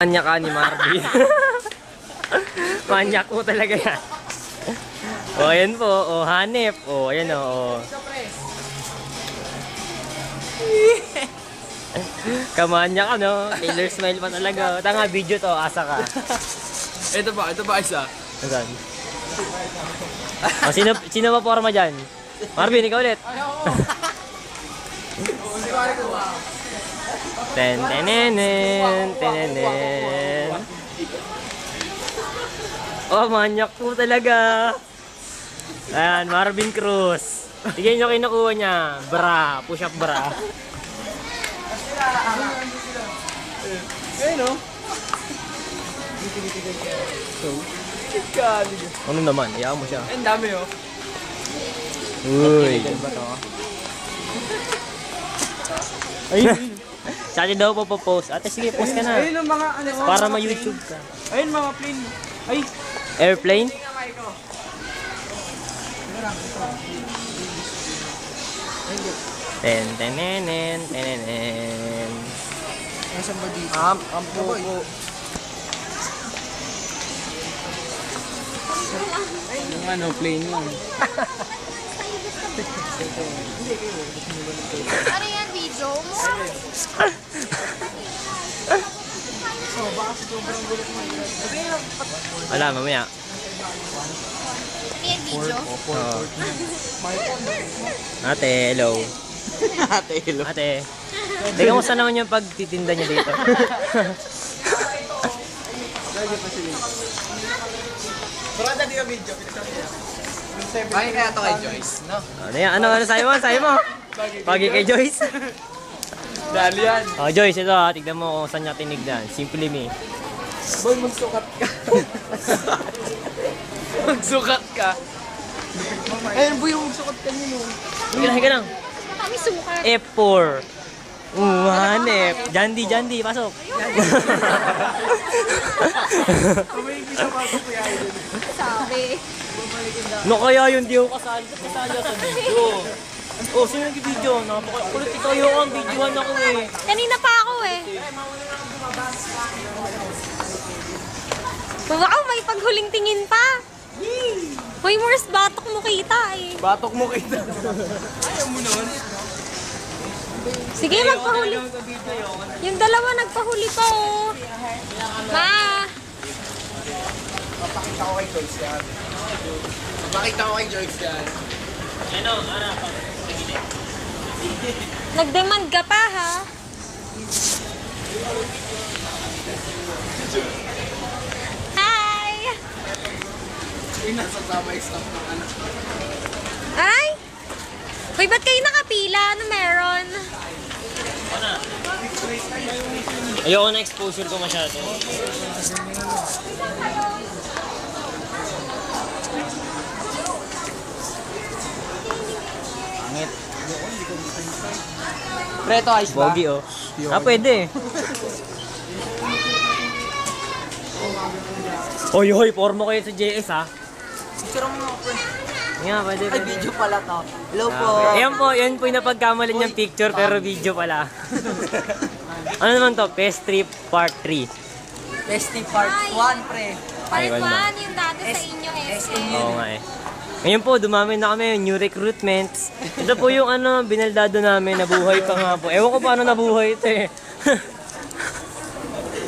Manyak ka ni Marvin. Manyak po talaga yan. O, ayan po. O, hanip. O, ayan o. Kamanyak ka, no? Taylor smile pa talaga. Tanga, video to. Asa ka. Ito pa isa. Saan? O, sino ba forma dyan? Marvin, ikaw ulit. Tenenenen. Oh, manyak po talaga. Ayan, Marvin Cruz. Tignan nyo kinukuha niya. Bra, push up bra. Ayun o. Ano naman, iyaan mo siya. Ang dami o. Uy. Ay. Sa atin daw po post. Ate, sige, post ka na. Ayun ang mga ano. Para ma-YouTube ka. Ayun mga plane. Ay. Airplane? Tenenenen. Nasaan ba dito? Ang pupo. Yung ano, plane yun. Ano yan, video mo? Wala, mamaya. Ano yan, video? Oo. Ate, hello. Ate, hello. Ate. Teka mo saan naman yung pagtitinda niya dito. Parada di ka video. Bakit kaya ito kay Joyce, no? Ano yan? Ano sa'yo mo? Sa'yo mo? Pagi kay Joyce. Dali yan. Oh, Joyce, ito ha. Tignan mo kung saan niya tinignan. Simply me. Boy, magsukat ka. Magsukat ka. Ayun, boy, magsukat ka nyo. Higa lang. Kami sukat. F4. Hanep. Jandy, pasok. Sabi. No kaya yun, di ako kasali. Kasali ako sa video. Oh, sino nag-video? Napakakulit ikaw yung ang videohan ako eh. Kanina pa ako eh. Wow, may paghuling tingin pa. Hoy, Mors, batok mo kita eh. Batok mo kita. Ayaw mo nun. Sige, magpahuli. Yung dalawa nagpahuli pa oh. Ma! Papakita ko kay Joyce yan. Papakita ko kay Joyce yan. Ano, harap. Nagdemand ka pa ha? Hi! Uy, nasa sabay stop ng anak. Ay! Hoy, ba't kayo nakapila? Ano meron? Ayoko na exposure ko masyado. Pangit. Preto ice ba? Bogi oh. Pwede. Hoy, forma kayo sa JS ha. Picture mo ako, pre. Nga, pwede. Ay, video pala to. Hello po. Yan po yung napagkamalan niyang picture pero video pala. Ano naman to? Pastry Part 3. Bestie part 1, pre. Part Ayun ba? 1, yung dati sa inyo SM. Oo nga eh. Ngayon po, dumami na kami, new recruitments. Ito po yung binaldado namin, nabuhay pa nga po. Ewan ko paano nabuhay ito eh.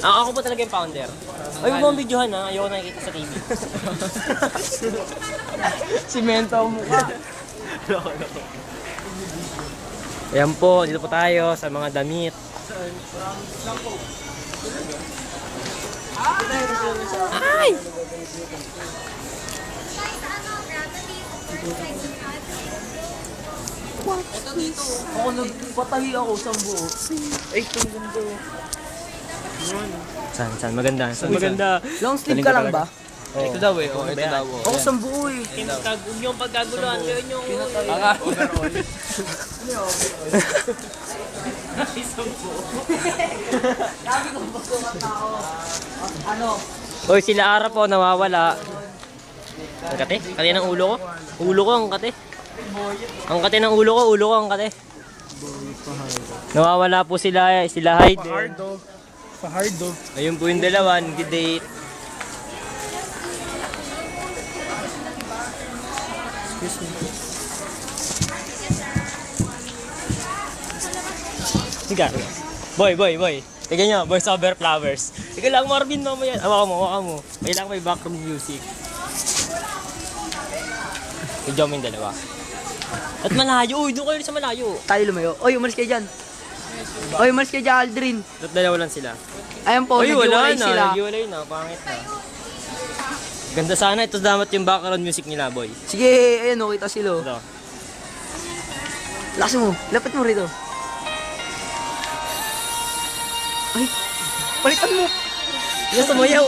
Ako po talaga yung founder. Ay, huwag mong videohan ha, ayoko nakikita sa TV. Simento ang mukha. Ayan po, dito po tayo sa mga damit. Ay! Ito dito. Ako nagpatahi ako sa buo. Ay, itong ganda. Saan? Maganda. Saan maganda? Long sleeve ka lang ba? Oh. Ito daw eh. Oh, ito daw. Ako sa buo eh. Huwag niyong pagkaguluhan, kayo niyong Baka overall. Sabi ko pagsukat na ako. Ano? Hoy, sila Ara po, nawawala. Ang kate? Kate ng ulo ko? Ulo ko ang kate. Ang kate ng ulo ko ang kate. Nawawala po sila Hayden. Pa-hard oh. Ayun po yung dalawa, nag-date. Excuse me. Sige. Boy. Tignan nyo, Boys Over Flowers. Ikaw lang, Marvin, mamaya. Hawakan mo. Kailangan may background music. Medyo yung dalawa. At malayo. Uy, doon kayo sa malayo. Tayo lumayo. Oy, umalis kayo dyan. Oy, umalis kayo dyan, Aldrin. At dalawa lang sila. Ayan po, Uy, wala naghiwalay na. sila. Naghiwalay na. Pangit na. Ganda sana. Ito dapat yung background music nila, boy. Sige, ayan o, kita sila. Ito. Lakas mo, lapit mo rito. Ay, palitan mo. Yung sumayaw.